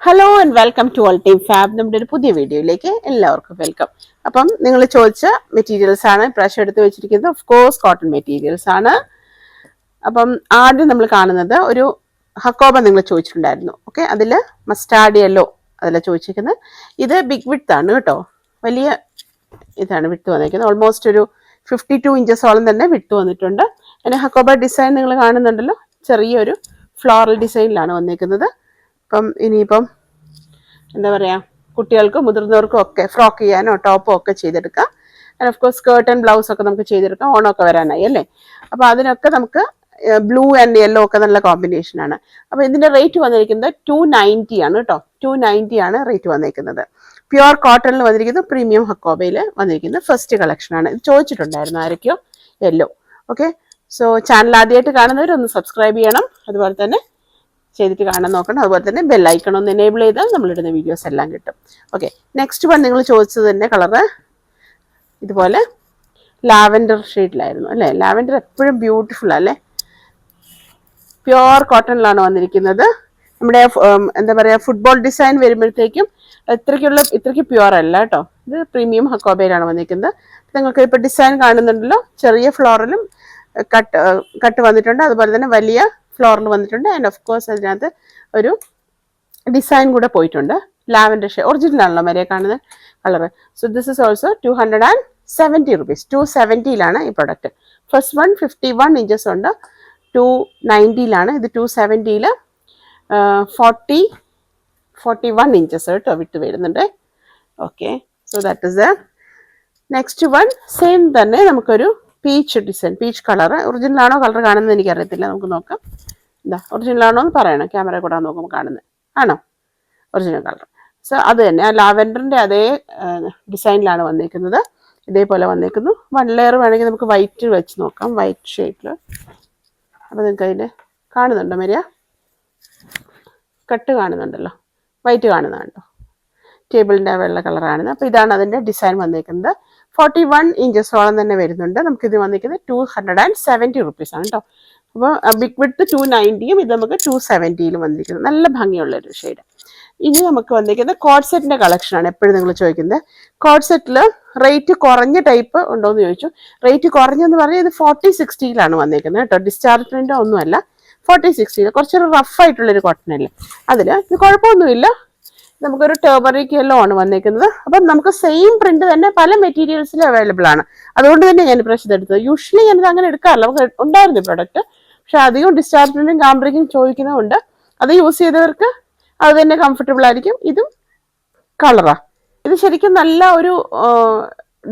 Hello and welcome to all team fab. നമ്മുടെ ഒരു പുതിയ വീഡിയോയിലേക്ക് എല്ലാവർക്കും വെൽക്കം. അപ്പം നിങ്ങൾ ചോദിച്ച മെറ്റീരിയൽസ് ആണ് ഇപ്രാവശ്യം എടുത്ത് വെച്ചിരിക്കുന്നത്. ഓഫ് കോഴ്സ് കോട്ടൺ മെറ്റീരിയൽസ് ആണ്. അപ്പം ആദ്യം നമ്മൾ കാണുന്നത് ഒരു ഹക്കോബ നിങ്ങൾ ചോദിച്ചിട്ടുണ്ടായിരുന്നു. ഓക്കെ, അതിൽ മസ്റ്റാർഡ് യെല്ലോ അതിൽ ചോദിച്ചിരിക്കുന്നത്. ഇത് ബിഗ് വിഡ്ത്ത് ആണ് കേട്ടോ, വലിയ ഇതാണ് വിട്ട് വന്നിരിക്കുന്നത്. ഓൾമോസ്റ്റ് ഒരു 52 ഇഞ്ചസോളം തന്നെ വിട്ട് വന്നിട്ടുണ്ട്. അതിന് ഹക്കോബ ഡിസൈൻ നിങ്ങൾ കാണുന്നുണ്ടല്ലോ, ചെറിയൊരു ഫ്ലോറൽ ഡിസൈനിലാണ് വന്നിരിക്കുന്നത്. അപ്പം ഇനിയിപ്പം എന്താ പറയുക, കുട്ടികൾക്കും മുതിർന്നവർക്കും ഒക്കെ ഫ്രോക്ക് ചെയ്യാനോ ടോപ്പോ ഒക്കെ ചെയ്തെടുക്കാം. And of course skirt and blouse ഒക്കെ നമുക്ക് ചെയ്തെടുക്കാം. ഓണമൊക്കെ വരാനായി അല്ലേ. അപ്പോൾ അതിനൊക്കെ നമുക്ക് ബ്ലൂ ആൻഡ് യെല്ലോ ഒക്കെ നല്ല കോമ്പിനേഷൻ ആണ്. അപ്പോൾ ഇതിന്റെ റേറ്റ് വന്നിരിക്കുന്നത് 290 ആണ് കേട്ടോ. 290 ആണ് റേറ്റ് വന്നിരിക്കുന്നത്. പ്യുവർ കോട്ടണിൽ വന്നിരിക്കുന്നത് പ്രീമിയം ഹക്കോബയിൽ വന്നിരിക്കുന്നത് ഫസ്റ്റ് കളക്ഷൻ ആണ്. ഇത് ചോദിച്ചിട്ടുണ്ടായിരുന്നു ആരൊക്കെയോ യെല്ലോ. ഓക്കെ, സോ ചാനൽ ആദ്യമായിട്ട് കാണുന്നവരൊന്ന് സബ്സ്ക്രൈബ് ചെയ്യണം, അതുപോലെ തന്നെ ചെയ്തിട്ട് കാണാൻ നോക്കണം. അതുപോലെ തന്നെ ബെല്ലൈക്കൺ ഒന്ന് എനേബിൾ ചെയ്താൽ നമ്മളിടുന്ന വീഡിയോസ് എല്ലാം കിട്ടും. ഓക്കെ, നെക്സ്റ്റ് വൺ നിങ്ങൾ ചോദിച്ചത് തന്നെ കളറ് ഇതുപോലെ ലാവൻഡർ ഷെയ്ഡിലായിരുന്നു അല്ലേ. ലാവൻഡർ എപ്പോഴും ബ്യൂട്ടിഫുൾ അല്ലേ. പ്യുവർ കോട്ടണിലാണ് വന്നിരിക്കുന്നത്. നമ്മുടെ എന്താ പറയുക, ഫുട്ബോൾ ഡിസൈൻ വരുമ്പോഴത്തേക്കും ഇത്രയ്ക്ക് പ്യുവർ അല്ല കേട്ടോ. ഇത് പ്രീമിയം ഹക്കോബയിലാണ് വന്നിരിക്കുന്നത്. നിങ്ങൾക്ക് ഇപ്പോൾ ഡിസൈൻ കാണുന്നുണ്ടല്ലോ, ചെറിയ ഫ്ലോറിലും കട്ട് വന്നിട്ടുണ്ട്, അതുപോലെ തന്നെ വലിയ ഫ്ലോറിൽ വന്നിട്ടുണ്ട്. ആൻഡ് ഓഫ് കോഴ്സ് അതിനകത്ത് ഒരു ഡിസൈൻ കൂടെ പോയിട്ടുണ്ട്. ലാവൻഡർ ഷെയ്ഡ് ഒറിജിനൽ ആണല്ലോ മരിയ കാണുന്ന colour. So this is also 270 rupees. 270ലാണ് ഈ പ്രൊഡക്റ്റ്. ഫസ്റ്റ് വൺ 51 ഇഞ്ചസ് ഉണ്ട്, 290ലാണ്. ഇത് 270ൽ 41 ഇഞ്ചസ് കേട്ടോ വിട്ട് വരുന്നുണ്ട്. Okay, so that is next one. Same തന്നെ നമുക്കൊരു peach design, peach colour. Original ആണോ കളർ കാണുന്നത് എനിക്കറിയത്തില്ല, നമുക്ക് നോക്കാം. എന്താ ഒറിജിനൽ ആണോ എന്ന് പറയണം, ക്യാമറ കൂടെ നോക്കുമ്പോൾ കാണുന്നത് ആണോ ഒറിജിനൽ കളർ. സോ അത് തന്നെ ആ ലാവൻഡറിൻ്റെ അതേ ഡിസൈനിലാണ് വന്നിരിക്കുന്നത്. ഇതേപോലെ വന്നിരിക്കുന്നു. 1 ലെയർ വേണമെങ്കിൽ നമുക്ക് വൈറ്റ് വെച്ച് നോക്കാം, വൈറ്റ് ഷെയ്ഡിൽ. അപ്പോൾ നിങ്ങൾക്ക് അതിൻ്റെ കാണുന്നുണ്ടോ മരിയ, കട്ട് കാണുന്നുണ്ടല്ലോ, വൈറ്റ് കാണുന്നുണ്ടോ, ടേബിളിൻ്റെ വെള്ള കളറാണ്. അപ്പോൾ ഇതാണ് അതിൻ്റെ ഡിസൈൻ വന്നിരിക്കുന്നത്. 41 ഇഞ്ചസോളം തന്നെ വരുന്നുണ്ട്. നമുക്കിത് വന്നിരിക്കുന്നത് 270 റുപ്പീസ് ആണ് കേട്ടോ. അപ്പോൾ ബിഗ് വിഡ്ത്ത് 290യും ഇത് നമുക്ക് 270യിലും വന്നിരിക്കുന്നത്. നല്ല ഭംഗിയുള്ളൊരു ഷെയ്ഡ്. ഇനി നമുക്ക് വന്നിരിക്കുന്നത് കോഡ് സെറ്റിൻ്റെ കളക്ഷനാണ്. എപ്പോഴും നിങ്ങൾ ചോദിക്കുന്നത് കോഡ് സെറ്റിൽ റേറ്റ് കുറഞ്ഞ ടൈപ്പ് ഉണ്ടോ എന്ന് ചോദിച്ചു. റേറ്റ് കുറഞ്ഞെന്ന് പറഞ്ഞാൽ ഇത് 40-60യിലാണ് വന്നിരിക്കുന്നത് കേട്ടോ. ഡിസ്ചാർജ് പ്രിൻ്റ് ഒന്നുമല്ല, 40-60 കുറച്ചൊരു റഫ് ആയിട്ടുള്ളൊരു കോട്ടൺ അല്ലേ. അതിൽ ഇത് കുഴപ്പമൊന്നുമില്ല. നമുക്കൊരു ടർമറിക് യെല്ലോ ആണ് വന്നിരിക്കുന്നത്. അപ്പം നമുക്ക് സെയിം പ്രിന്റ് തന്നെ പല മെറ്റീരിയൽസിലും അവൈലബിൾ ആണ്. അതുകൊണ്ട് തന്നെ ഞാൻ ഇപ്രാവശ്യം എടുത്തത്. യൂഷ്വലി ഞാനിത് അങ്ങനെ എടുക്കാറില്ല, നമുക്ക് ഉണ്ടായിരുന്നു പ്രൊഡക്റ്റ്. പക്ഷെ അധികം ഡിസ്ചാർജ് പ്രിന്റും കാംബ്രിക്കും ചോദിക്കുന്നതുകൊണ്ട് അത് യൂസ് ചെയ്തവർക്ക് അത് തന്നെ കംഫർട്ടബിൾ ആയിരിക്കും. ഇതും കളറാ. ഇത് ശരിക്കും നല്ല ഒരു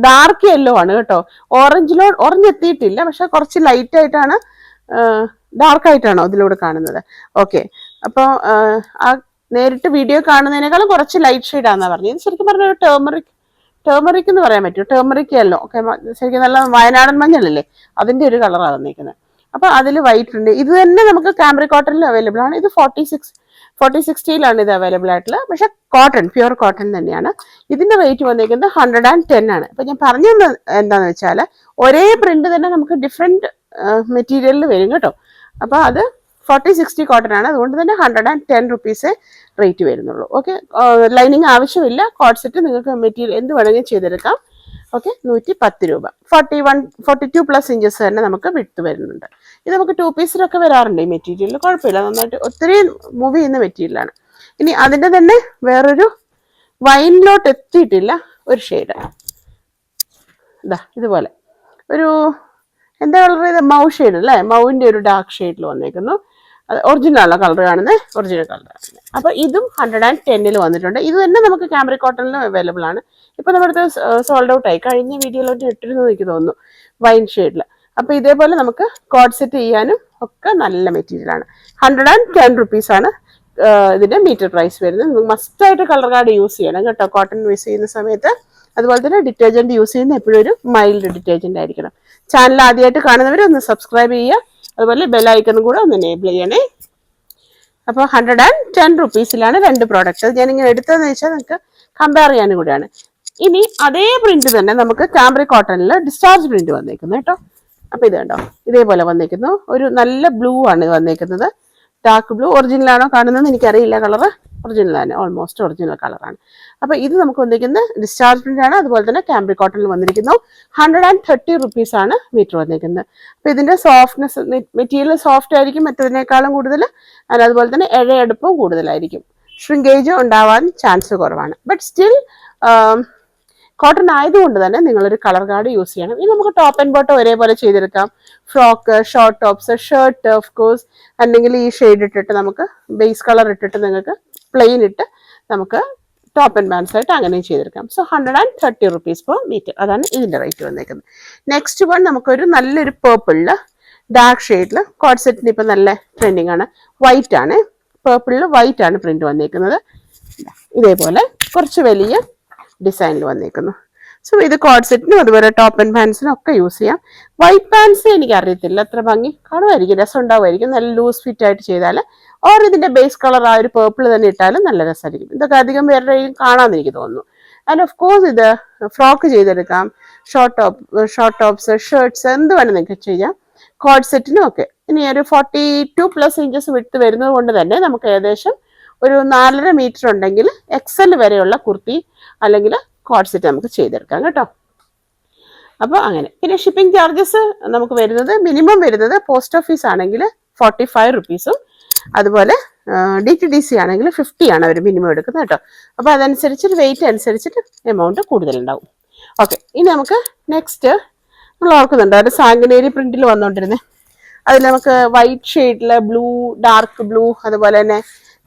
ഡാർക്ക് യെല്ലോ ആണ് കേട്ടോ. ഓറഞ്ച് എത്തിയിട്ടില്ല, പക്ഷെ കുറച്ച് ലൈറ്റ് ആയിട്ടാണ്, ഡാർക്ക് ആയിട്ടാണോ ഇതിലൂടെ കാണുന്നത്. ഓക്കെ, അപ്പോൾ ആ നേരിട്ട് വീഡിയോ കാണുന്നതിനേക്കാളും കുറച്ച് ലൈറ്റ് ഷെയ്ഡാണെന്നാണ് പറഞ്ഞത്. ഇത് ശരിക്കും പറഞ്ഞ ഒരു ടേമറിക് എന്ന് പറയാൻ പറ്റും. Turmeric yellow. ഓക്കെ, ശരിക്കും നല്ല വയനാടൻ മഞ്ഞളല്ലേ, അതിൻ്റെ ഒരു കളറാണ് വന്നിരിക്കുന്നത്. അപ്പോൾ അതിൽ വൈറ്റ് ഉണ്ട്. ഇത് തന്നെ നമുക്ക് കാംബ്രിക് കോട്ടണിൽ അവൈലബിൾ ആണ്. ഇത് 40-60യിലാണ് ഇത് അവൈലബിൾ ആയിട്ടുള്ളത്. പക്ഷെ കോട്ടൺ, പ്യുവർ കോട്ടൺ തന്നെയാണ്. ഇതിന്റെ റേറ്റ് വന്നിരിക്കുന്നത് 110 ആണ്. അപ്പൊ ഞാൻ പറഞ്ഞത് എന്താണെന്ന് വെച്ചാൽ ഒരേ പ്രിന്റ് തന്നെ നമുക്ക് ഡിഫറെന്റ് മെറ്റീരിയലിൽ വരും കേട്ടോ. അപ്പോൾ അത് 40-60 കോട്ടൺ ആണ്. അതുകൊണ്ട് തന്നെ 110 റുപ്പീസേ റേറ്റ് വരുന്നുള്ളൂ. ഓക്കെ, ലൈനിങ് ആവശ്യമില്ല. കോഡ് സെറ്റ് നിങ്ങൾക്ക് മെറ്റീരിയൽ എന്ത് വേണമെങ്കിലും ചെയ്തെടുക്കാം. ഓക്കെ, 110 രൂപ. 42+ ഇഞ്ചസ് തന്നെ നമുക്ക് വിട്ട് വരുന്നുണ്ട്. ഇത് നമുക്ക് 2 പീസിലൊക്കെ വരാറുണ്ട് ഈ മെറ്റീരിയൽ. കുഴപ്പമില്ല, നന്നായിട്ട് ഒത്തിരി മൂവ് ചെയ്യുന്ന മെറ്റീരിയലാണ്. ഇനി അതിൻ്റെ തന്നെ വേറൊരു വൈനിലോട്ട് എത്തിയിട്ടില്ല ഒരു ഷെയ്ഡ്. ഇതാ ഇതുപോലെ ഒരു എന്താ കളർ, ഇത് മൗ ഷെയ്ഡ് അല്ലേ, മൗവിൻ്റെ ഒരു ഡാർക്ക് ഷെയ്ഡിൽ വന്നേക്കുന്നു. അത് ഒറിജിനലുള്ള കളർ കാണുന്നത്, ഒറിജിനൽ കളർ കാണുന്നത്. അപ്പോൾ ഇതും 110ൽ വന്നിട്ടുണ്ട്. ഇത് തന്നെ നമുക്ക് കാംബ്രിക് കോട്ടണിലും അവൈലബിൾ ആണ്. ഇപ്പൊ നമ്മുടെ അടുത്ത് സോൾഡ് ഔട്ട് ആയി. കഴിഞ്ഞ വീഡിയോയിലോട്ട് ഇട്ടിരുന്നു എനിക്ക് തോന്നുന്നു, വൈൻ ഷെയ്ഡിൽ. അപ്പൊ ഇതേപോലെ നമുക്ക് കോഡ് സെറ്റ് ചെയ്യാനും ഒക്കെ നല്ല മെറ്റീരിയൽ ആണ്. 110 റുപ്പീസാണ് ഇതിന്റെ മീറ്റർ പ്രൈസ് വരുന്നത്. നിങ്ങൾക്ക് മസ്റ്റായിട്ട് കളർ കാർഡ് യൂസ് ചെയ്യണം കേട്ടോ കോട്ടൺ യൂസ് ചെയ്യുന്ന സമയത്ത്. അതുപോലെ തന്നെ ഡിറ്റർജന്റ് യൂസ് ചെയ്യുന്ന എപ്പോഴും ഒരു മൈൽഡ് ഡിറ്റർജന്റ് ആയിരിക്കണം. ചാനൽ ആദ്യമായിട്ട് കാണുന്നവർ ഒന്ന് സബ്സ്ക്രൈബ് ചെയ്യുക, അതുപോലെ ബെല്ലൈക്കണും കൂടെ ഒന്ന് എനേബിൾ ചെയ്യണേ. അപ്പോൾ 110 റുപ്പീസിലാണ് 2 പ്രോഡക്റ്റ്. അത് ഞാനിങ്ങനെ എടുത്തതെന്ന് വെച്ചാൽ നിങ്ങൾക്ക് കമ്പയർ ചെയ്യാനും കൂടെയാണ്. ഇനി അതേ പ്രിന്റ് തന്നെ നമുക്ക് കാംബ്രിക് കോട്ടണിൽ ഡിസ്ചാർജ് പ്രിന്റ് വന്നേക്കുന്നു കേട്ടോ. അപ്പോൾ ഇത് കണ്ടോ, ഇതേപോലെ വന്നേക്കുന്നു. ഒരു നല്ല ബ്ലൂ ആണ് ഇത് വന്നേക്കുന്നത്. Dark blue. ഒറിജിനലാണോ കാണുന്നതെന്ന് എനിക്കറിയില്ല. കളറ് ഒറിജിനൽ തന്നെ, ഓൾമോസ്റ്റ് ഒറിജിനൽ കളറാണ്. അപ്പോൾ ഇത് നമുക്ക് വന്നിരിക്കുന്നത് ഡിസ്ചാർജ് പ്രിന്റ് ആണ്. അതുപോലെ തന്നെ ക്യാമ്പ്രിക് കോട്ടണിൽ വന്നിരിക്കുന്നു. 130 റുപ്പീസ് ആണ് മീറ്റർ വന്നിരിക്കുന്നത്. അപ്പോൾ ഇതിന്റെ സോഫ്റ്റ്നെസ്, മെറ്റീരിയൽ സോഫ്റ്റ് ആയിരിക്കും മറ്റതിനേക്കാളും കൂടുതൽ. അതുപോലെ തന്നെ ഇഴയെടുപ്പും കൂടുതലായിരിക്കും. ഷ്രിങ്കേജ് ഉണ്ടാവാൻ ചാൻസ് കുറവാണ്. ബട്ട് സ്റ്റിൽ കോട്ടൺ ആയതുകൊണ്ട് തന്നെ നിങ്ങളൊരു കളർ ഗാർഡ് യൂസ് ചെയ്യണം. ഇനി നമുക്ക് ടോപ്പ് ആൻഡ് ബോട്ടം ഒരേപോലെ ചെയ്തെടുക്കാം. Frock, short tops, shirt of course, അല്ലെങ്കിൽ ഈ ഷെയ്ഡ് ഇട്ടിട്ട് നമുക്ക് ബേസ് കളർ ഇട്ടിട്ട് നിങ്ങൾക്ക് പ്ലെയിൻ ഇട്ട് നമുക്ക് ടോപ്പ് ആൻഡ് പാൻസ് ആയിട്ട് അങ്ങനെ ചെയ്തെടുക്കാം. So 130 rupees per metre. അതാണ് ഇതിന്റെ റേറ്റ് വന്നേക്കുന്നത്. നെക്സ്റ്റ് വൺ നമുക്കൊരു നല്ലൊരു പേർപ്പിളില് ഡാർക്ക് ഷെയ്ഡിൽ കോഡ് സെറ്റിന് ഇപ്പം നല്ല ട്രെൻഡിങ് ആണ്. വൈറ്റ് ആണ്, പേർപ്പിളിൽ വൈറ്റ് ആണ് പ്രിന്റ് വന്നേക്കുന്നത്. ഇതേപോലെ കുറച്ച് വലിയ ഡിസൈനിൽ വന്നേക്കുന്നു. സോ ഇത് കോഡ് സെറ്റിനും അതുപോലെ ടോപ്പ് ആൻഡ് പാൻസിനും ഒക്കെ യൂസ് ചെയ്യാം. വൈറ്റ് പാൻസ് എനിക്ക് അറിയത്തില്ല, അത്ര ഭംഗി കാണുമായിരിക്കും, രസം ഉണ്ടാവുമായിരിക്കും നല്ല ലൂസ് ഫിറ്റ് ആയിട്ട് ചെയ്താൽ. ഓർ ഇതിന്റെ ബേസ് കളർ ആ ഒരു പേർപ്പിൾ തന്നെ ഇട്ടാലും നല്ല രസമായിരിക്കും. ഇതൊക്കെ അധികം പേരുടെ കാണാമെന്ന് എനിക്ക് തോന്നുന്നു. ആൻഡ് ഓഫ് കോഴ്സ് ഇത് ഫ്രോക്ക് ചെയ്തെടുക്കാം. ഷോർട്ട് ടോപ്സ്, ഷർട്ട്സ് എന്ത് വേണം നിങ്ങൾക്ക് ചെയ്യാം. കോഡ് സെറ്റിനും ഒക്കെ. ഇനി ഒരു 42+ ഇഞ്ചസ് വിട്ട് വരുന്നത് കൊണ്ട് തന്നെ നമുക്ക് ഏകദേശം ഒരു 4.5 മീറ്റർ ഉണ്ടെങ്കിൽ XL വരെയുള്ള കുർത്തി അല്ലെങ്കിൽ കോഡ് സെറ്റ് നമുക്ക് ചെയ്തെടുക്കാം കേട്ടോ. അപ്പോൾ അങ്ങനെ. പിന്നെ ഷിപ്പിംഗ് ചാർജസ് നമുക്ക് വരുന്നത് മിനിമം വരുന്നത് പോസ്റ്റ് ഓഫീസ് ആണെങ്കിൽ 45 റുപ്പീസും അതുപോലെ DTDC ആണെങ്കിൽ 50 ആണ് അവർ മിനിമം എടുക്കുന്നത് കേട്ടോ. അപ്പോൾ അതനുസരിച്ചിട്ട് വെയിറ്റ് അനുസരിച്ചിട്ട് എമൗണ്ട് കൂടുതലുണ്ടാവും. ഓക്കെ, ഇനി നമുക്ക് നെക്സ്റ്റ് നമ്മൾ ഓർക്കുന്നുണ്ട് ഒരു സാങ്കനേരി പ്രിന്റിൽ വന്നുകൊണ്ടിരുന്നത്. അതിൽ നമുക്ക് വൈറ്റ് ഷെയ്ഡിൽ ബ്ലൂ, ഡാർക്ക് ബ്ലൂ, അതുപോലെ തന്നെ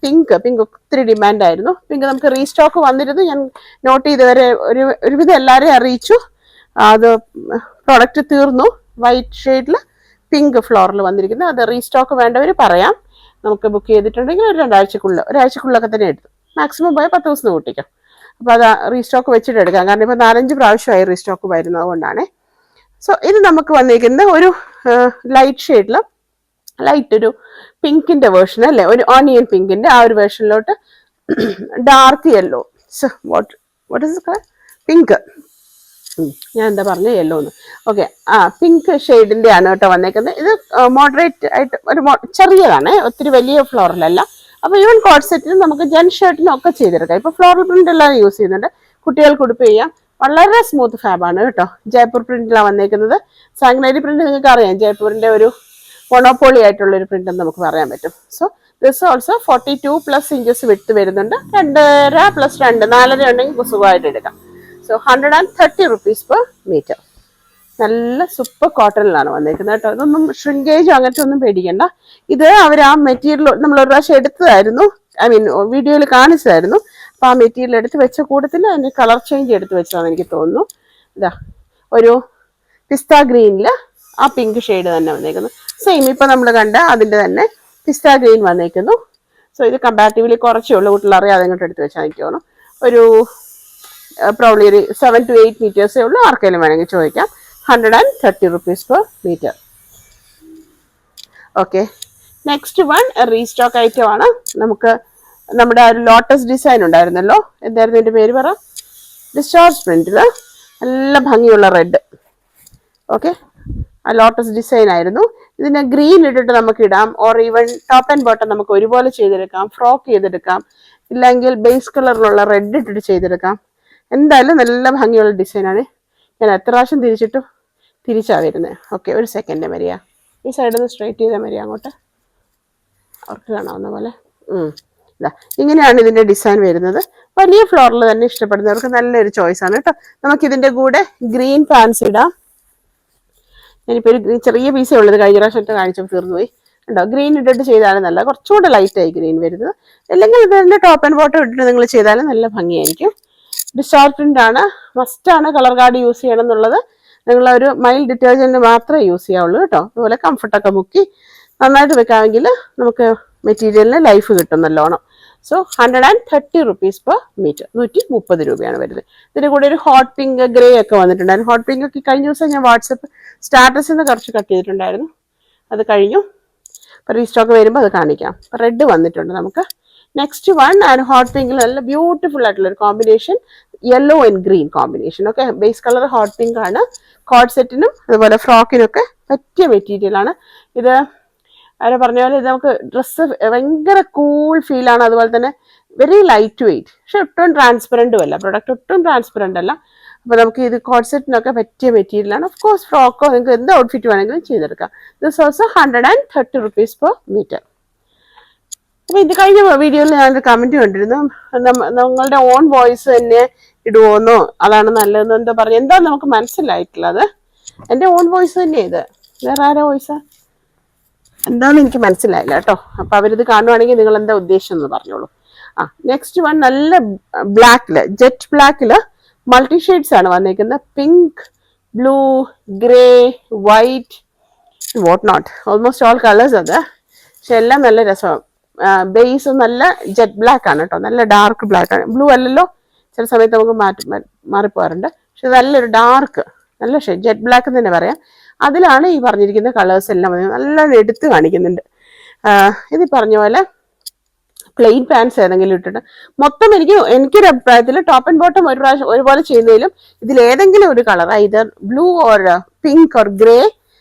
പിങ്ക് ഒത്തിരി ഡിമാൻഡ് ആയിരുന്നു. പിങ്ക് നമുക്ക് റീസ്റ്റോക്ക് വന്നിരുന്നു. ഞാൻ നോട്ട് ചെയ്തവരെ ഒരുവിധം എല്ലാവരെയും അറിയിച്ചു. അത് പ്രോഡക്റ്റ് തീർന്നു. വൈറ്റ് ഷെയ്ഡിൽ പിങ്ക് ഫ്ലോറിൽ വന്നിരിക്കുന്നത്. അത് റീസ്റ്റോക്ക് വേണ്ടവർ പറയാം. നമുക്ക് ബുക്ക് ചെയ്തിട്ടുണ്ടെങ്കിൽ ഒരു ഒരാഴ്ചക്കുള്ളൊക്കെ തന്നെ എടുത്തു. മാക്സിമം പോയാൽ 10 ദിവസം കൂട്ടിക്കാം. അപ്പോൾ അത് റീസ്റ്റോക്ക് വെച്ചിട്ട് എടുക്കാം. കാരണം ഇപ്പോൾ 4-5 പ്രാവശ്യമായി റീസ്റ്റോക്ക് വരുന്നത് കൊണ്ടാണ്. സോ ഇത് നമുക്ക് വന്നിരിക്കുന്നത് ഒരു ലൈറ്റ് ഷെയ്ഡിൽ, ലൈറ്റ് ഒരു പിങ്കിന്റെ വേർഷൻ അല്ലേ, ഒരു ഓണിയൻ പിങ്കിന്റെ ആ ഒരു വേർഷനിലോട്ട് dark yellow, what is pink, ഞാൻ എന്താ പറഞ്ഞ യെല്ലോ എന്ന്. ഓക്കെ, പിങ്ക് ഷെയ്ഡിന്റെ ആണ് കേട്ടോ വന്നേക്കുന്നത്. ഇത് മോഡറേറ്റ് ആയിട്ട് ഒരു ചെറിയതാണ്, ഒത്തിരി വലിയ ഫ്ലോറിലല്ല. അപ്പൊ ഈവൻ കോഡ് സെറ്റിനും നമുക്ക് ജെൻ ഷർട്ടിനും ഒക്കെ ചെയ്തെടുക്കാം. ഇപ്പൊ ഫ്ലോറൽ പ്രിന്റ് എല്ലാം യൂസ് ചെയ്യുന്നുണ്ട്. കുട്ടികൾക്ക് ഉടുപ്പ് ചെയ്യാം. വളരെ സ്മൂത്ത് ഫാബാണ് കേട്ടോ. ജയ്പൂർ പ്രിന്റിലാണ് വന്നേക്കുന്നത്. സാങ്നേരി പ്രിന്റ് നിങ്ങൾക്ക് അറിയാം, ജയ്പൂരിന്റെ ഒരു മൊണോപോളി ആയിട്ടുള്ള ഒരു പ്രിന്റ് എന്ന് നമുക്ക് പറയാൻ പറ്റും. സോ ദിസ് ഓൾസോ 42+ ഇഞ്ചസ് വിട്ട് വരുന്നുണ്ട്. 2.5 + 2 4.5 ഉണ്ടെങ്കിൽ സുഖമായിട്ട് എടുക്കാം. So 130 rupees per metre. നല്ല സൂപ്പർ കോട്ടണിലാണ് വന്നേക്കുന്നത് കേട്ടോ. ഇതൊന്നും ഷ്രിങ്കേജ് അങ്ങനത്തെ ഒന്നും പേടിക്കണ്ട. ഇത് അവർ ആ മെറ്റീരിയൽ നമ്മൾ ഒരു പ്രാവശ്യം എടുത്തതായിരുന്നു, വീഡിയോയിൽ കാണിച്ചതായിരുന്നു. അപ്പൊ ആ മെറ്റീരിയൽ എടുത്ത് വെച്ച കൂട്ടത്തിൽ അതിന്റെ കളർ ചേഞ്ച് എടുത്ത് വെച്ചതാണെന്ന് എനിക്ക് തോന്നുന്നു. ഇതാ ഒരു പിസ്ത ഗ്രീനില് ആ പിങ്ക് ഷെയ്ഡ് തന്നെ വന്നേക്കുന്നു. സെയിം ഇപ്പൊ നമ്മൾ കണ്ട അതിന്റെ തന്നെ പിസ്ത ഗ്രീൻ വന്നേക്കുന്നു. സോ ഇത് കമ്പാരിറ്റീവ്ലി കുറച്ചേ ഉള്ളൂ, കുട്ടികൾ അറിയാതെ അങ്ങോട്ട് എടുത്ത് വെച്ചാൽ എനിക്ക് തോന്നുന്നു. ഒരു പ്രോബ്ലി ഒരു 7 to 8 മീറ്റേഴ്സേ ഉള്ളൂ. ആർക്കെങ്കിലും വേണമെങ്കിൽ ചോദിക്കാം. 130 rupees per metre. Okay, next one restock item ആണ്. നമുക്ക് നമ്മുടെ ഒരു ലോട്ടസ് ഡിസൈൻ ഉണ്ടായിരുന്നല്ലോ, എന്തായിരുന്നു ഇതിന്റെ പേര് പറ, ഡിസ്ചാർജ് പ്രിന്റില് നല്ല ഭംഗിയുള്ള റെഡ്. ഓക്കെ, ആ ലോട്ടസ് ഡിസൈൻ ആയിരുന്നു. ഇതിന് ഗ്രീൻ ഇട്ടിട്ട് നമുക്ക് ഇടാം. Or even top and bottom നമുക്ക് ഒരുപോലെ ചെയ്തെടുക്കാം. ഫ്രോക്ക് ചെയ്തെടുക്കാം. ഇല്ലെങ്കിൽ ബേസ് കളറിലുള്ള റെഡ് ഇട്ടിട്ട് ചെയ്തെടുക്കാം. എന്തായാലും നല്ല ഭംഗിയുള്ള ഡിസൈനാണ്. ഞാൻ എത്ര പ്രാവശ്യം തിരിച്ചാ വരുന്നത്. ഓക്കെ, ഒരു സെക്കൻഡ് മരിയ, ഈ സൈഡിൽ നിന്ന് സ്ട്രൈറ്റ് ചെയ്താൽ മരിയ അങ്ങോട്ട്, അവർക്ക് കാണാവുന്ന പോലെ. ഇതാ ഇങ്ങനെയാണ് ഇതിന്റെ ഡിസൈൻ വരുന്നത്. വലിയ ഫ്ലോറിൽ തന്നെ ഇഷ്ടപ്പെടുന്നവർക്ക് നല്ലൊരു ചോയ്സ് ആണ് കേട്ടോ. നമുക്ക് ഇതിന്റെ കൂടെ ഗ്രീൻ പാൻസ് ഇടാം. ഞാനിപ്പോൾ ഒരു ചെറിയ പീസേ ഉള്ളത്, കഴിഞ്ഞ പ്രാവശ്യം കാണിച്ചപ്പോൾ തീർന്നുപോയി. ഉണ്ടോ, ഗ്രീൻ ഇട്ടിട്ട് ചെയ്താലും നല്ല, കുറച്ചുകൂടെ ലൈറ്റായി ഗ്രീൻ വരുന്നത്. അല്ലെങ്കിൽ ഇതിന്റെ ടോപ്പ് ആൻഡ് ബോട്ടം ഇട്ടിട്ട് നിങ്ങൾ ചെയ്താലും നല്ല ഭംഗിയായിരിക്കും. ഡിസ്ചാർജ് പ്രിന്റ് ആണ്, മസ്റ്റ് ആണ് കളർ ഗാർഡ് യൂസ് ചെയ്യണം എന്നുള്ളത്. നിങ്ങളൊരു മൈൽഡ് ഡിറ്റർജന്റ് മാത്രമേ യൂസ് ചെയ്യാവുള്ളൂ കേട്ടോ. അതുപോലെ കംഫർട്ടൊക്കെ മുക്കി നന്നായിട്ട് വെക്കാമെങ്കിൽ നമുക്ക് മെറ്റീരിയലിന് ലൈഫ് കിട്ടും നല്ലോണം. സോ 130 റുപ്പീസ് പെർ മീറ്റർ, 130 രൂപയാണ് വരുന്നത്. ഇതിന്റെ കൂടെ ഒരു ഹോട്ട് പിങ്ക്, ഗ്രേ ഒക്കെ വന്നിട്ടുണ്ടായിരുന്നു. ഹോട്ട് പിങ്ക് ഒക്കെ കഴിഞ്ഞ ദിവസം ഞാൻ വാട്സപ്പ് സ്റ്റാറ്റസിൽ നിന്ന് കുറച്ച് കട്ട് ചെയ്തിട്ടുണ്ടായിരുന്നു. അത് കഴിഞ്ഞു. ഇപ്പൊ റീസ്റ്റോക്ക് വരുമ്പോൾ അത് കാണിക്കാം. റെഡ് വന്നിട്ടുണ്ട് നമുക്ക്. നെക്സ്റ്റ് വൺ ആൻഡ് ഹോട്ട് പിങ്കിൽ നല്ല ബ്യൂട്ടിഫുൾ ആയിട്ടുള്ള ഒരു combination. Yellow and green combination. Okay, base colour hot pink ആണ്. കോഡ് സെറ്റിനും അതുപോലെ ഫ്രോക്കിനൊക്കെ പറ്റിയ മെറ്റീരിയൽ ആണ് ഇത്. അവരെ പറഞ്ഞ പോലെ ഇത് നമുക്ക് ഡ്രസ്സ് ഭയങ്കര കൂൾ ഫീലാണ്. അതുപോലെ തന്നെ വെരി ലൈറ്റ് വെയിറ്റ്, പക്ഷെ ഒട്ടും ട്രാൻസ്പെറൻറ്റും അല്ല. പ്രൊഡക്റ്റ് ഒട്ടും ട്രാൻസ്പെറൻ്റ് അല്ല. അപ്പോൾ നമുക്ക് ഇത് കോഡ് സെറ്റിനൊക്കെ പറ്റിയ മെറ്റീരിയലാണ്. ഓഫ് കോഴ്സ് ഫ്രോക്കോ നിങ്ങൾക്ക് എന്ത് ഔട്ട്ഫിറ്റ് വേണമെങ്കിലും ചെയ്തെടുക്കാം. This also 130 rupees per meter. അപ്പോൾ ഇത് കഴിഞ്ഞ വീഡിയോയിൽ ഞാനൊരു കമൻറ്റ് കണ്ടിരുന്നു, നിങ്ങളുടെ ഓൺ വോയിസ് തന്നെ ഇടുവോന്നോ, അതാണ് നല്ലതെന്ന് എന്താ പറഞ്ഞു. എന്താ നമുക്ക് മനസ്സിലായിട്ടുള്ളത്? എൻ്റെ ഓൺ വോയിസ് തന്നെ ഇത്, വേറെ ആരോ വോയിസാ എന്താണെന്ന് എനിക്ക് മനസ്സിലായില്ല കേട്ടോ. അപ്പം അവരിത് കാണുവാണെങ്കിൽ നിങ്ങൾ എന്താ ഉദ്ദേശം എന്ന് പറഞ്ഞോളൂ. നെക്സ്റ്റ് വൺ നല്ല ബ്ലാക്കില്, ജെറ്റ് ബ്ലാക്കില് മൾട്ടി ഷെയ്ഡ്സ് ആണ് വന്നിരിക്കുന്നത്. Pink, blue, grey, white, what not, almost all colours അത്. പക്ഷെ എല്ലാം നല്ല രസമാണ്. ബേസ് നല്ല ജെറ്റ് ബ്ലാക്ക് ആണ് കേട്ടോ, നല്ല ഡാർക്ക് ബ്ലാക്ക് ആണ്. ബ്ലൂ അല്ലല്ലോ, ചില സമയത്ത് നമുക്ക് മാറിപ്പോകാറുണ്ട്. പക്ഷെ നല്ലൊരു ഡാർക്ക്, നല്ല ഷെയ്ഡ്, ജെറ്റ് ബ്ലാക്ക് എന്ന് തന്നെ പറയാം. അതിലാണ് ഈ പറഞ്ഞിരിക്കുന്ന കളേഴ്സ് എല്ലാം നല്ല എടുത്ത് കാണിക്കുന്നുണ്ട്. ഇത് പറഞ്ഞ പോലെ പ്ലെയിൻ പാൻസ് ഏതെങ്കിലും ഇട്ടിട്ട് മൊത്തം എനിക്കൊരു അഭിപ്രായത്തിൽ ടോപ്പ് ആൻഡ് ബോട്ടം ഒരു പ്രാവശ്യം ഒരുപോലെ ചെയ്യുന്നതിലും ഇതിലേതെങ്കിലും ഒരു കളർ, ഇത് blue or pink or grey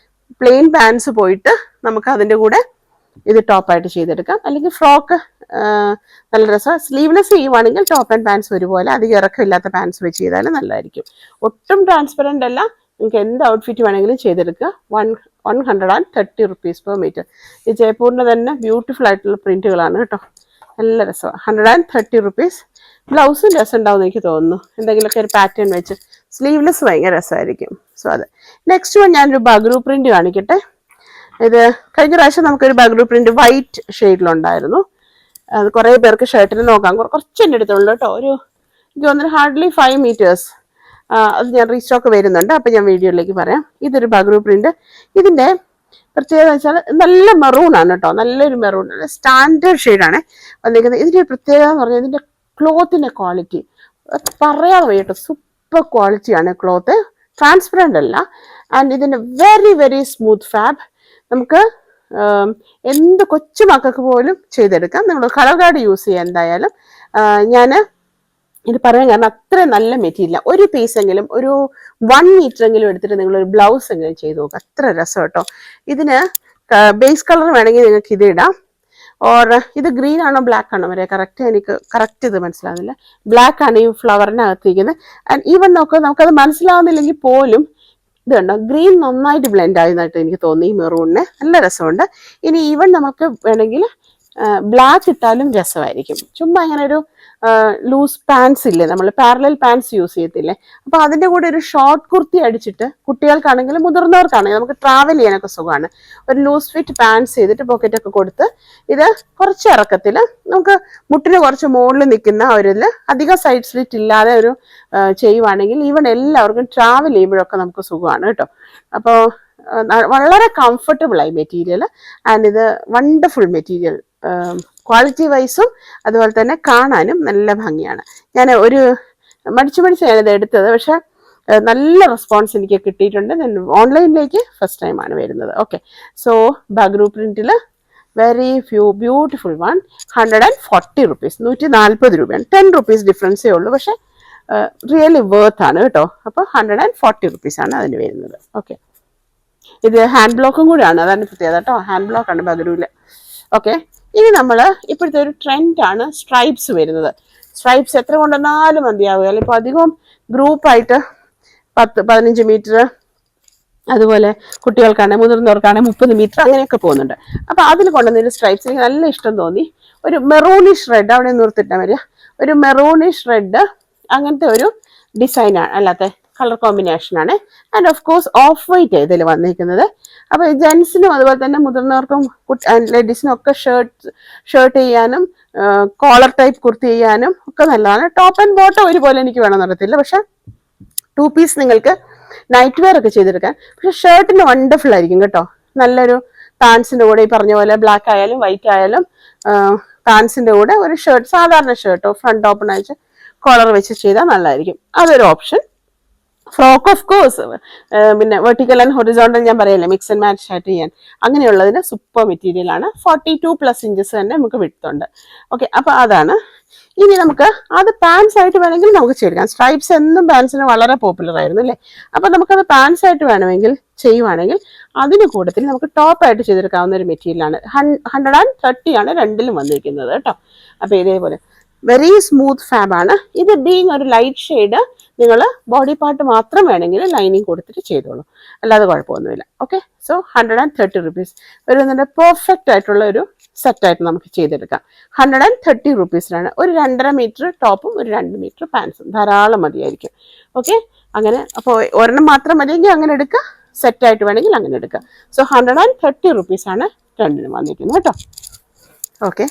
plain pants പോയിട്ട് നമുക്ക് അതിൻ്റെ കൂടെ ഇത് ടോപ്പായിട്ട് ചെയ്തെടുക്കാം. അല്ലെങ്കിൽ ഫ്രോക്ക് നല്ല രസമാണ്. സ്ലീവ്ലെസ് ചെയ്യുവാണെങ്കിൽ ടോപ്പ് ആൻഡ് പാൻസ് ഒരുപോലെ, അധികം ഇറക്കമില്ലാത്ത പാൻസ് വെച്ച് ചെയ്താലും നല്ലതായിരിക്കും. ഒട്ടും ട്രാൻസ്പെറൻ്റ് അല്ല, നിങ്ങൾക്ക് എന്ത് ഔട്ട്ഫിറ്റ് വേണമെങ്കിലും ചെയ്തെടുക്കുക. 130 rupees per meter. ഈ ജയ്പൂരിൻ്റെ തന്നെ ബ്യൂട്ടിഫുൾ ആയിട്ടുള്ള പ്രിന്റുകളാണ് കേട്ടോ, നല്ല രസമാണ്. 130 rupees. ബ്ലൗസും രസം ഉണ്ടാവും എനിക്ക് തോന്നുന്നു, എന്തെങ്കിലുമൊക്കെ ഒരു പാറ്റേൺ വെച്ച്. സ്ലീവ്ലെസ് ഭയങ്കര രസമായിരിക്കും. സോ അത് നെക്സ്റ്റ് വൺ ഞാനൊരു ബഗ്രു പ്രിന്റ് കാണിക്കട്ടെ. ഇത് കഴിഞ്ഞ പ്രാവശ്യം നമുക്കൊരു ബഗ്രു പ്രിന്റ് വൈറ്റ് ഷെയ്ഡിലുണ്ടായിരുന്നു. അത് കുറേ പേർക്ക് ഷർട്ടിന് നോക്കാം, കുറച്ച് എൻ്റെ അടുത്തുള്ളൂ കേട്ടോ. എനിക്ക് തോന്നുന്നു ഹാർഡ്ലി 5 meters. അത് ഞാൻ റീസ്റ്റോക്ക് വരുന്നുണ്ട്, അപ്പം ഞാൻ വീഡിയോയിലേക്ക് പറയാം. ഇതൊരു ബഗ്രു പ്രിന്റ്. ഇതിൻ്റെ പ്രത്യേകത വെച്ചാൽ നല്ല മെറൂൺ ആണ് കേട്ടോ, നല്ലൊരു മെറൂൺ, സ്റ്റാൻഡേർഡ് ഷെയ്ഡാണ് വന്നിരിക്കുന്നത്. ഇതിൻ്റെ പ്രത്യേകത എന്ന് പറഞ്ഞാൽ ഇതിൻ്റെ ക്ലോത്തിൻ്റെ ക്വാളിറ്റി പറയാൻ വയ്യ കേട്ടോ, സൂപ്പർ ക്വാളിറ്റിയാണ് ക്ലോത്ത്. ട്രാൻസ്പെറൻ്റ് അല്ല. ആൻഡ് ഇതിൻ്റെ വെരി വെരി സ്മൂത്ത് ഫാബ്. നമുക്ക് എന്ത് കൊച്ചു മക്കൾക്ക് പോലും ചെയ്തെടുക്കാം. നിങ്ങൾ കളർ ഗാർഡ് യൂസ് ചെയ്യുക എന്തായാലും. ഞാൻ ഇത് പറയാൻ കാരണം അത്ര നല്ല മെറ്റീരിയൽ. ഒരു പീസെങ്കിലും, ഒരു 1 meter എങ്കിലും എടുത്തിട്ട് നിങ്ങളൊരു ബ്ലൗസ് എങ്കിലും ചെയ്ത് നോക്കുക, അത്ര രസം കേട്ടോ. ഇതിന് ബേസ് കളർ വേണമെങ്കിൽ നിങ്ങൾക്ക് ഇത് ഇടാം. ഓർ ഇത് ഗ്രീൻ ആണോ ബ്ലാക്ക് ആണോ വരെ കറക്റ്റ് ഇത് മനസ്സിലാവുന്നില്ല. ബ്ലാക്ക് ആണ് ഈ ഫ്ലവറിനകത്തിരിക്കുന്നത്. ആൻഡ് ഈവൻ നോക്കുക, നമുക്കത് മനസ്സിലാവുന്നില്ലെങ്കിൽ പോലും ഇത് കണ്ടോ, ഗ്രീൻ നന്നായിട്ട് ബ്ലെൻഡ് ആയതായിട്ട് എനിക്ക് തോന്നി. ഈ മെറൂണിന് നല്ല രസമുണ്ട്. ഇനി ഈവൻ നമുക്ക് വേണമെങ്കിൽ ബ്ലാക്ക് ഇട്ടാലും രസമായിരിക്കും. ചുമ്മാ ഇങ്ങനെ ഒരു ലൂസ് പാൻസ് ഇല്ലേ, നമ്മൾ പാരലൽ പാൻസ് യൂസ് ചെയ്യത്തില്ലേ, അപ്പോൾ അതിൻ്റെ കൂടെ ഒരു ഷോർട്ട് കുർത്തി അടിച്ചിട്ട് കുട്ടികൾക്കാണെങ്കിലും മുതിർന്നവർക്കാണെങ്കിലും നമുക്ക് ട്രാവൽ ചെയ്യാനൊക്കെ സുഖമാണ്. ഒരു ലൂസ് ഫിറ്റ് പാൻസ് ചെയ്തിട്ട് പോക്കറ്റൊക്കെ കൊടുത്ത് ഇത് കുറച്ച് ഇറക്കത്തിൽ നമുക്ക് മുട്ടിന് കുറച്ച് മുകളിൽ നിൽക്കുന്ന ഒരിതിൽ അധികം സൈഡ് സ്ലിറ്റ് ഇല്ലാതെ ഒരു ചെയ്യുവാണെങ്കിൽ ഈവൻ എല്ലാവർക്കും ട്രാവൽ ചെയ്യുമ്പോഴൊക്കെ നമുക്ക് സുഖമാണ് കേട്ടോ. അപ്പോൾ വളരെ കംഫർട്ടബിൾ ആയി മെറ്റീരിയൽ. ആൻഡ് ഇത് വണ്ടർഫുൾ മെറ്റീരിയൽ, ക്വാളിറ്റി വൈസും അതുപോലെ തന്നെ കാണാനും നല്ല ഭംഗിയാണ്. ഞാൻ ഒരു മടിച്ച് ഞാനിത് എടുത്തത്, പക്ഷെ നല്ല റെസ്പോൺസ് എനിക്ക് കിട്ടിയിട്ടുണ്ട്. ഞാൻ ഓൺലൈനിലേക്ക് ഫസ്റ്റ് ടൈമാണ് വരുന്നത്. Okay, so Bagru പ്രിന്റിൽ very beautiful one. 140 rupees, 140 രൂപയാണ്. 10 rupees ഡിഫറൻസേ ഉള്ളൂ, പക്ഷെ റിയലി വേർത്ത് ആണ് കേട്ടോ. അപ്പോൾ 140 rupees ആണ് അതിന് വരുന്നത്. ഓക്കെ, ഇത് ഹാൻഡ് ബ്ലോക്കും കൂടെയാണ്, അതാണ് പ്രത്യേകത കേട്ടോ. ഹാൻഡ് ബ്ലോക്ക് ആണ് ബഗ്രുവിൽ. ഓക്കെ, ഇനി നമ്മൾ ഇപ്പോഴത്തെ ഒരു ട്രെൻഡാണ് സ്ട്രൈപ്സ് വരുന്നത്. സ്ട്രൈപ്സ് എത്ര കൊണ്ടുവന്നാലും മതിയാവുകയല്ല. ഇപ്പോൾ അധികം ഗ്രൂപ്പായിട്ട് 10-15 meter, അതുപോലെ കുട്ടികൾക്കാണെങ്കിൽ മുതിർന്നവർക്കാണെങ്കിൽ 30 meter അങ്ങനെയൊക്കെ പോകുന്നുണ്ട്. അപ്പോൾ അതിൽ കൊണ്ടുവന്നൊരു സ്ട്രൈപ്സ് എനിക്ക് നല്ല ഇഷ്ടം തോന്നി. ഒരു മെറൂണിഷ് റെഡ്, അവിടെ നിർത്തിട്ടാൽ വരിക, ഒരു മെറൂണിഷ് റെഡ് അങ്ങനത്തെ ഒരു ഡിസൈനാണ്, അല്ലാത്ത കളർ കോമ്പിനേഷനാണ്. And of course of white ഇതിൽ വന്നിരിക്കുന്നത്. അപ്പോൾ ജെൻസിനും അതുപോലെ തന്നെ മുതിർന്നവർക്കും ലേഡീസിനും ഒക്കെ ഷർട്ട് ചെയ്യാനും കോളർ ടൈപ്പ് കുർത്തി ചെയ്യാനും ഒക്കെ നല്ലതാണ്. ടോപ്പ് ആൻഡ് ബോട്ടം ഒരുപോലെ എനിക്ക് വേണമെന്ന് അറിയത്തില്ല, പക്ഷെ 2 piece നിങ്ങൾക്ക് നൈറ്റ് വെയർ ഒക്കെ ചെയ്തെടുക്കാൻ. പക്ഷെ ഷർട്ടിന് വണ്ടർഫുൾ ആയിരിക്കും കേട്ടോ. നല്ലൊരു പാൻസിന്റെ കൂടെ ഈ പറഞ്ഞ പോലെ ബ്ലാക്ക് ആയാലും വൈറ്റ് ആയാലും പാൻസിന്റെ കൂടെ ഒരു ഷർട്ട്, സാധാരണ ഷർട്ടോ ഫ്രണ്ട് ഓപ്പൺ അയച്ച് കോളർ വെച്ച് ചെയ്താൽ നല്ലതായിരിക്കും. അതൊരു ഓപ്ഷൻ. ഫ്രോക്ക് ഓഫ് കോഴ്സ് പിന്നെ വെർട്ടിക്കൽ ആൻഡ് ഹൊറിസോണ്ടൽ ഞാൻ പറയല്ലേ മിക്സ് ആൻഡ് മാച്ച് ആയിട്ട് ചെയ്യാൻ അങ്ങനെയുള്ളതിന് സൂപ്പർ മെറ്റീരിയൽ ആണ്. 42+ ഇഞ്ചസ് തന്നെ നമുക്ക് വിഡ്ത്ത്. ഓക്കെ, അപ്പൊ അതാണ്. ഇനി നമുക്ക് അത് പാൻസ് ആയിട്ട് വേണമെങ്കിൽ നമുക്ക് ചെയ്തെടുക്കാം. സ്ട്രൈപ്സ് എന്നും പാൻസിന് വളരെ പോപ്പുലർ ആയിരുന്നു അല്ലേ? അപ്പൊ നമുക്കത് പാൻസ് ആയിട്ട് വേണമെങ്കിൽ ചെയ്യുവാണെങ്കിൽ അതിന് കൂട്ടത്തിൽ നമുക്ക് ടോപ്പ് ആയിട്ട് ചെയ്തെടുക്കാവുന്ന ഒരു മെറ്റീരിയലാണ്. 130 ആണ് രണ്ടിലും വന്നിരിക്കുന്നത് കേട്ടോ. അപ്പൊ ഇതേപോലെ വെരി സ്മൂത്ത് ഫാബ് ആണ് ഇത്. ബീങ് ഒരു ലൈറ്റ് ഷെയ്ഡ്, നിങ്ങൾ ബോഡി പാർട്ട് മാത്രം വേണമെങ്കിൽ ലൈനിങ് കൊടുത്തിട്ട് ചെയ്തോളൂ, അല്ലാതെ കുഴപ്പമൊന്നുമില്ല. ഓക്കെ, സോ 130 rupees ഒരു നല്ല പെർഫെക്റ്റ് ആയിട്ടുള്ള ഒരു സെറ്റായിട്ട് നമുക്ക് ചെയ്തെടുക്കാം. 130 rupeesലാണ് ഒരു 2.5 മീറ്റർ ടോപ്പും ഒരു 2 മീറ്റർ പാൻസും ധാരാളം മതിയായിരിക്കും. ഓക്കെ, അങ്ങനെ അപ്പോൾ ഒരെണ്ണം മാത്രം മതിയെങ്കിൽ അങ്ങനെ എടുക്കുക, സെറ്റായിട്ട് വേണമെങ്കിൽ അങ്ങനെ എടുക്കുക. സോ 130 rupees ആണ് രണ്ടിനും വന്നിരിക്കുന്നത് കേട്ടോ. ഓക്കെ,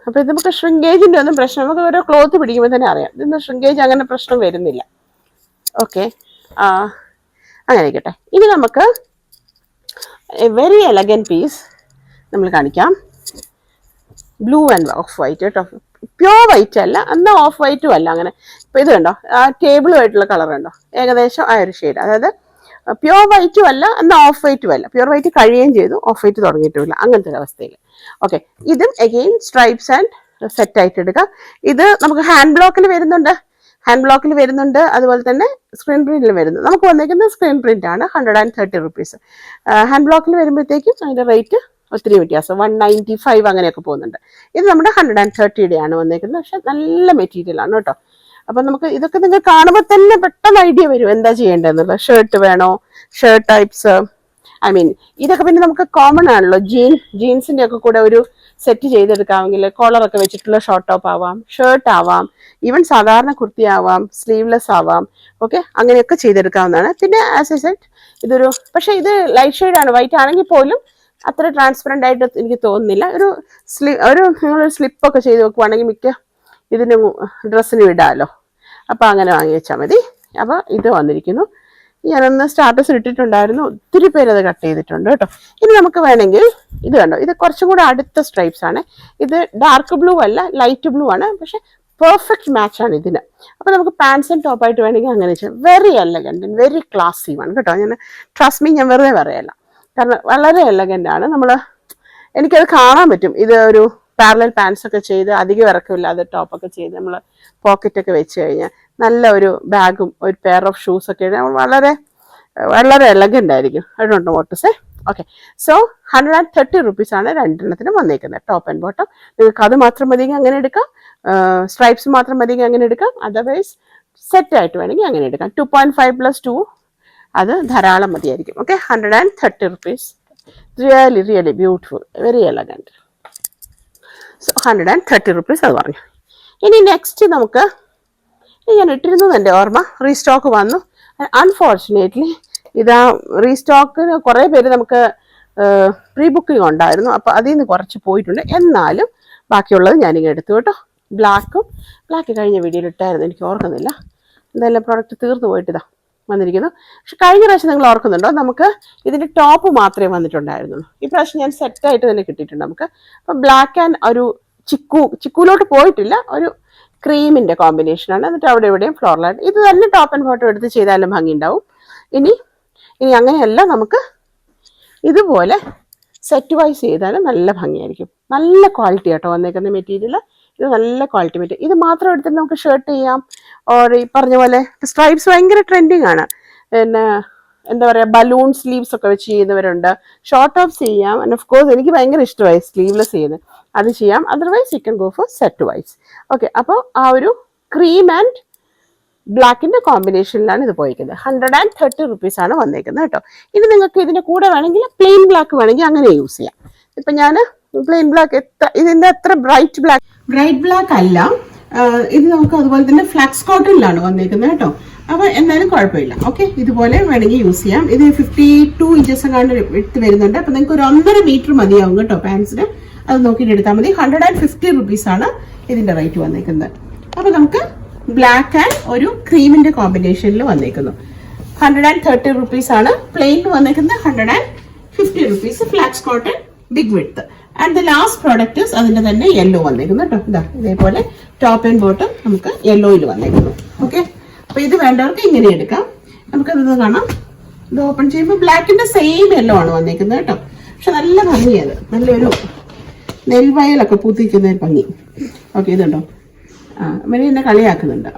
അപ്പോൾ ഇത് നമുക്ക് ഷ്രിങ്കേജിൻ്റെ ഒന്നും പ്രശ്നം, നമുക്ക് ഓരോ ക്ലോത്ത് പിടിക്കുമ്പോൾ തന്നെ അറിയാം ഇതൊന്നും ഷ്രിങ്കേജ് അങ്ങനെ പ്രശ്നം വരുന്നില്ല. ഓക്കെ, അങ്ങനെ ആയിക്കോട്ടെ. ഇനി നമുക്ക് വെരി എലഗൻറ്റ് പീസ് നമ്മൾ കാണിക്കാം. ബ്ലൂ ആൻഡ് ഓഫ് വൈറ്റ് കേട്ടോ. പ്യോർ വൈറ്റ് അല്ല, എന്നാൽ ഓഫ് വൈറ്റും അല്ല. അങ്ങനെ ഇപ്പോൾ ഇത് കണ്ടോ, ആ ടേബിളുമായിട്ടുള്ള കളർ കണ്ടോ, ഏകദേശം ആ ഒരു ഷെയ്ഡ്. അതായത് പ്യോർ വൈറ്റും അല്ല എന്നാൽ ഓഫ് വൈറ്റും അല്ല. പ്യോർ വൈറ്റ് കഴിയുകയും ചെയ്തു, ഓഫ് വൈറ്റ് തുടങ്ങിയിട്ടുമില്ല, അങ്ങനത്തെ ഒരു അവസ്ഥയിൽ. ഓക്കെ, ഇതും അഗെയിൻ സ്ട്രൈപ്സ് ആൻഡ് സെറ്റ് ആയിട്ട് എടുക്കാം. ഇത് നമുക്ക് ഹാൻഡ് ബ്ലോക്കിൽ വരുന്നുണ്ട്, അതുപോലെ തന്നെ സ്ക്രീൻ പ്രിന്റിൽ വരുന്നു. നമുക്ക് വന്നിരിക്കുന്നത് സ്ക്രീൻ പ്രിന്റ് ആണ്. 130 rupees. ഹാൻഡ് ബ്ലോക്കിൽ വരുമ്പോഴത്തേക്കും അതിന്റെ റേറ്റ് ഒത്തിരി വ്യത്യാസം, 195 അങ്ങനെയൊക്കെ പോകുന്നുണ്ട്. ഇത് നമ്മുടെ 130 ആണ് വന്നേക്കുന്നത്. പക്ഷെ നല്ല മെറ്റീരിയൽ ആണ് കേട്ടോ. അപ്പൊ നമുക്ക് ഇതൊക്കെ നിങ്ങൾ കാണുമ്പോൾ തന്നെ പെട്ടെന്ന് ഐഡിയ വരും എന്താ ചെയ്യേണ്ടതെന്നുള്ളത്. ഷർട്ട് വേണോ, ഷർട്ട് ടൈപ്സ്, ഐ മീൻ ഇതൊക്കെ പിന്നെ നമുക്ക് കോമൺ ആണല്ലോ. ജീൻസിന്റെ ഒക്കെ കൂടെ ഒരു സെറ്റ് ചെയ്തെടുക്കാമെങ്കിൽ കോളറൊക്കെ വെച്ചിട്ടുള്ള ഷോർട്ട് ടോപ്പ് ആവാം, ഷർട്ട് ആവാം, ഈവൻ സാധാരണ കുർത്തി ആവാം, സ്ലീവ്ലെസ് ആവാം. ഓക്കെ, അങ്ങനെയൊക്കെ ചെയ്തെടുക്കാവുന്നതാണ്. പിന്നെ ആസ് എ സെറ്റ് ഇതൊരു, പക്ഷെ ഇത് ലൈറ്റ് ഷെയ്ഡാണ്, വൈറ്റ് ആണെങ്കിൽ പോലും അത്ര ട്രാൻസ്പെറൻ്റ് ആയിട്ട് എനിക്ക് തോന്നുന്നില്ല. നിങ്ങൾ സ്ലിപ്പൊക്കെ ചെയ്ത് വെക്കുവാണെങ്കിൽ മിക്ക ഇതിന് ഡ്രസ്സിന് ഇടാമല്ലോ. അപ്പോൾ അങ്ങനെ വാങ്ങി വെച്ചാൽ മതി. അപ്പോൾ ഇത് വന്നിരിക്കുന്നു. ഞാനൊന്ന് സ്റ്റാറ്റസ് ഇട്ടിട്ടുണ്ടായിരുന്നു, ഒത്തിരി പേര് അത് കട്ട് ചെയ്തിട്ടുണ്ട് കേട്ടോ. ഇനി നമുക്ക് വേണമെങ്കിൽ ഇത് കണ്ടോ, ഇത് കുറച്ചും കൂടെ അടുത്ത സ്ട്രൈപ്സ് ആണ്. ഇത് ഡാർക്ക് ബ്ലൂ അല്ല, ലൈറ്റ് ബ്ലൂ ആണ്, പക്ഷെ പെർഫെക്റ്റ് മാച്ചാണ് ഇതിന്. അപ്പോൾ നമുക്ക് പാൻസ് ആൻഡ് ടോപ്പായിട്ട് വേണമെങ്കിൽ അങ്ങനെ ചെയ്യാം. വെരി എലഗൻറ്റ്, വെരി ക്ലാസി ആണ് കേട്ടോ. ട്രസ്റ്റ് മീ, ഞാൻ വെറുതെ പറയല്ല, കാരണം വളരെ എലഗൻ്റ് ആണ്. എനിക്കത് കാണാൻ പറ്റും. ഇത് ഒരു പാരലൽ പാൻസ് ഒക്കെ ചെയ്ത് അധികം ഇറക്കമില്ലാതെ ടോപ്പൊക്കെ ചെയ്ത് നമ്മൾ പോക്കറ്റൊക്കെ വെച്ച് കഴിഞ്ഞാൽ നല്ല ഒരു ബാഗും ഒരു പെയർ ഓഫ് ഷൂസ് ഒക്കെ വളരെ വളരെ എലഗൻ്റ് ആയിരിക്കും. I don't know what to say. Okay, so 130 rupees ആണ് രണ്ടെണ്ണത്തിനും വന്നേക്കുന്നത്, ടോപ്പ് ആൻഡ് ബോട്ടം. നിങ്ങൾക്ക് അത് മാത്രം മതിയെങ്കിൽ അങ്ങനെ എടുക്കാം, സ്ട്രൈപ്സ് മാത്രം മതിയെങ്കിൽ അങ്ങനെ എടുക്കാം, അതർവൈസ് സെറ്റ് ആയിട്ട് വേണമെങ്കിൽ അങ്ങനെ എടുക്കാം. 2.5 + 2 അത് ധാരാളം മതിയായിരിക്കും. Okay, 130 rupees. Really really beautiful, very elegant. So 130 rupees അത് പറഞ്ഞു. ഇനി നെക്സ്റ്റ് നമുക്ക്, ഞാൻ ഇട്ടിരുന്നത് എൻ്റെ ഓർമ്മ, റീസ്റ്റോക്ക് വന്നു. അൺഫോർച്ചുനേറ്റ്ലി ഇതാ റീസ്റ്റോക്കിന് കുറേ പേര് നമുക്ക് പ്രീ ബുക്കിംഗ് ഉണ്ടായിരുന്നു. അപ്പോൾ അതിൽ നിന്ന് കുറച്ച് പോയിട്ടുണ്ട്. എന്നാലും ബാക്കിയുള്ളത് ഞാനിങ്ങനെ എടുത്തു കേട്ടോ. ബ്ലാക്ക് കഴിഞ്ഞ വീഡിയോയിൽ ഇട്ടായിരുന്നു, എനിക്ക് ഓർക്കുന്നില്ല. എന്തായാലും പ്രോഡക്റ്റ് തീർന്നു പോയിട്ടിതാ വന്നിരിക്കുന്നു. പക്ഷെ കഴിഞ്ഞ പ്രാവശ്യം നിങ്ങൾ ഓർക്കുന്നുണ്ടോ, നമുക്ക് ഇതിൻ്റെ ടോപ്പ് മാത്രമേ വന്നിട്ടുണ്ടായിരുന്നുള്ളൂ. ഈ പ്രാവശ്യം ഞാൻ സെറ്റായിട്ട് തന്നെ കിട്ടിയിട്ടുണ്ട് നമുക്ക്. അപ്പം ബ്ലാക്ക് ആൻഡ് ഒരു ചിക്കുലോട്ട് പോയിട്ടില്ല, ഒരു ക്രീമിൻ്റെ കോമ്പിനേഷനാണ്. എന്നിട്ട് അവിടെ എവിടെയും ഫ്ലോറലായിട്ട് ഇത് തന്നെ ടോപ്പ് ആൻഡ് ബോട്ടം എടുത്ത് ചെയ്താലും ഭംഗി ഉണ്ടാവും. ഇനി അങ്ങനെയല്ല, നമുക്ക് ഇതുപോലെ സെറ്റ് വൈസ് ചെയ്താലും നല്ല ഭംഗിയായിരിക്കും. നല്ല ക്വാളിറ്റി ആട്ടോ വന്നേക്കുന്ന മെറ്റീരിയൽ. ഇത് നല്ല ക്വാളിറ്റി മെറ്റീരിയൽ. ഇത് മാത്രം എടുത്തിട്ട് നമുക്ക് ഷർട്ട് ചെയ്യാം. ഓർ ഈ പറഞ്ഞ പോലെ സ്ട്രൈപ്സ് ഭയങ്കര ട്രെൻഡിങ് ആണ്. പിന്നെ എന്താ പറയുക, ബലൂൺ സ്ലീവ്സ് ഒക്കെ വെച്ച് ചെയ്യുന്നവരുണ്ട്. ഷോർട്ട് ടോപ്സ് ചെയ്യാം. ആൻഡ് ഓഫ് കോഴ്സ് എനിക്ക് ഭയങ്കര ഇഷ്ടമായി സ്ലീവ്ലെസ് ചെയ്യുന്നത്, അത് ചെയ്യാം. Otherwise you can go for set vice. Okay, അപ്പോൾ ആ ഒരു ക്രീം ആൻഡ് ബ്ലാക്കിൻ്റെ കോമ്പിനേഷനിലാണ് ഇത് പോയിരിക്കുന്നത്. 130 rupees ആണ് വന്നേക്കുന്നത് കേട്ടോ. ഇനി നിങ്ങൾക്ക് ഇതിൻ്റെ കൂടെ വേണമെങ്കിൽ പ്ലെയിൻ ബ്ലാക്ക് വേണമെങ്കിൽ അങ്ങനെ യൂസ് ചെയ്യാം. ഇപ്പം ഞാൻ പ്ലെയിൻ ബ്ലാക്ക് ഇതിൻ്റെ അത്ര ബ്രൈറ്റ് ബ്ലാക്ക് അല്ല, ഇത് നമുക്ക് അതുപോലെ തന്നെ ഫ്ലാക്സ് കോട്ടണിലാണ് വന്നേക്കുന്നത് കേട്ടോ. അപ്പോൾ എന്തായാലും കുഴപ്പമില്ല. ഓക്കെ, ഇതുപോലെ വേണമെങ്കിൽ യൂസ് ചെയ്യാം. ഇത് 52 inches എങ്ങാണ്ട് എടുത്ത് വരുന്നുണ്ട്. അപ്പോൾ നിങ്ങൾക്ക് ഒരു 1.5 meter മതിയാവും കേട്ടോ പാൻസിന്. അത് നോക്കിയിട്ട് എടുത്താൽ മതി. 150 rupees ആണ് ഇതിൻ്റെ റേറ്റ് വന്നേക്കുന്നത്. അപ്പോൾ നമുക്ക് ബ്ലാക്ക് ആൻഡ് ഒരു ക്രീമിൻ്റെ കോമ്പിനേഷനിൽ വന്നേക്കുന്നു. 130 rupees ആണ്. പ്ലെയിൻ വന്നേക്കുന്നത് 150 rupees. Flax cotton big width. And the last product അതിന്റെ തന്നെ യെല്ലോ വന്നേക്കുന്നു കേട്ടോ. ഇതാ ഇതേപോലെ ടോപ്പ് ആൻഡ് ബോട്ടം നമുക്ക് യെല്ലോയിൽ വന്നേക്കുന്നു. ഓക്കെ, അപ്പോൾ ഇത് വേണ്ടവർക്ക് ഇങ്ങനെ എടുക്കാം. നമുക്കത് കാണാം. ഇത് ഓപ്പൺ ചെയ്യുമ്പോൾ ബ്ലാക്കിന്റെ സെയിം യെല്ലോ ആണ് വന്നേക്കുന്നത് കേട്ടോ. പക്ഷെ നല്ല ഭംഗിയത്, നല്ലൊരു നെൽവയലൊക്കെ പൂത്തിക്കുന്ന ഒരു ഭംഗി. ഓക്കെ, ഇതുണ്ടോ? ഇവര് എന്നെ കളിയാക്കുന്നുണ്ട്.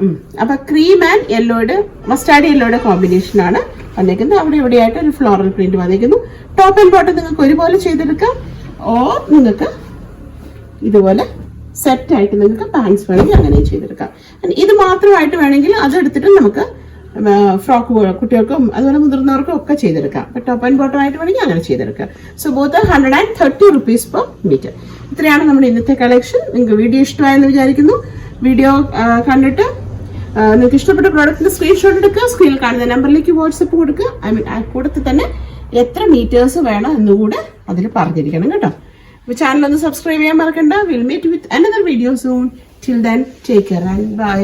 അപ്പൊ ക്രീം ആൻഡ് യെല്ലോയുടെ മസ്റ്റാർഡ് യെല്ലോയുടെ കോമ്പിനേഷനാണ് വന്നേക്കുന്നത്. അവിടെ ഇവിടെയായിട്ട് ഒരു ഫ്ലോറൽ പ്രിന്റ് വന്നേക്കുന്നു. ടോപ്പ് ആൻഡ് ബോട്ടം നിങ്ങൾക്ക് ഒരുപോലെ ചെയ്തെടുക്കാം. ഓർ നിങ്ങൾക്ക് ഇതുപോലെ സെറ്റ് ആയിട്ട് നിങ്ങൾക്ക് പാൻസ് വേണമെങ്കിൽ അങ്ങനെ ചെയ്തെടുക്കാം. ഇത് മാത്രമായിട്ട് വേണമെങ്കിൽ അതെടുത്തിട്ട് നമുക്ക് ഫ്രോക്ക് കുട്ടികൾക്കും അതുപോലെ മുതിർന്നവർക്കും ഒക്കെ ചെയ്തെടുക്കാം. അപ്പൊ ടോപ്പ് ആൻഡ് ബോട്ടം ആയിട്ട് വേണമെങ്കിൽ അങ്ങനെ ചെയ്തെടുക്കാം. So both 130 rupees per meter. ഇത്രയാണ് നമ്മുടെ ഇന്നത്തെ കളക്ഷൻ. നിങ്ങൾക്ക് വീഡിയോ ഇഷ്ടമായെന്ന് വിചാരിക്കുന്നു. വീഡിയോ കണ്ടിട്ട് നിങ്ങൾക്ക് ഇഷ്ടപ്പെട്ട പ്രോഡക്റ്റിന്റെ സ്ക്രീൻഷോട്ട് എടുക്കുക. സ്ക്രീനിൽ കാണുന്ന നമ്പറിലേക്ക് വാട്സപ്പ് കൊടുക്കുക. കൂടത്തിൽ തന്നെ എത്ര മീറ്റേഴ്സ് വേണം എന്നുകൂടെ അതിൽ പറഞ്ഞിരിക്കണം കേട്ടോ. അപ്പോൾ ചാനൽ ഒന്ന് സബ്സ്ക്രൈബ് ചെയ്യാൻ മറക്കണ്ട. Will meet with another video soon. Till then take care and by.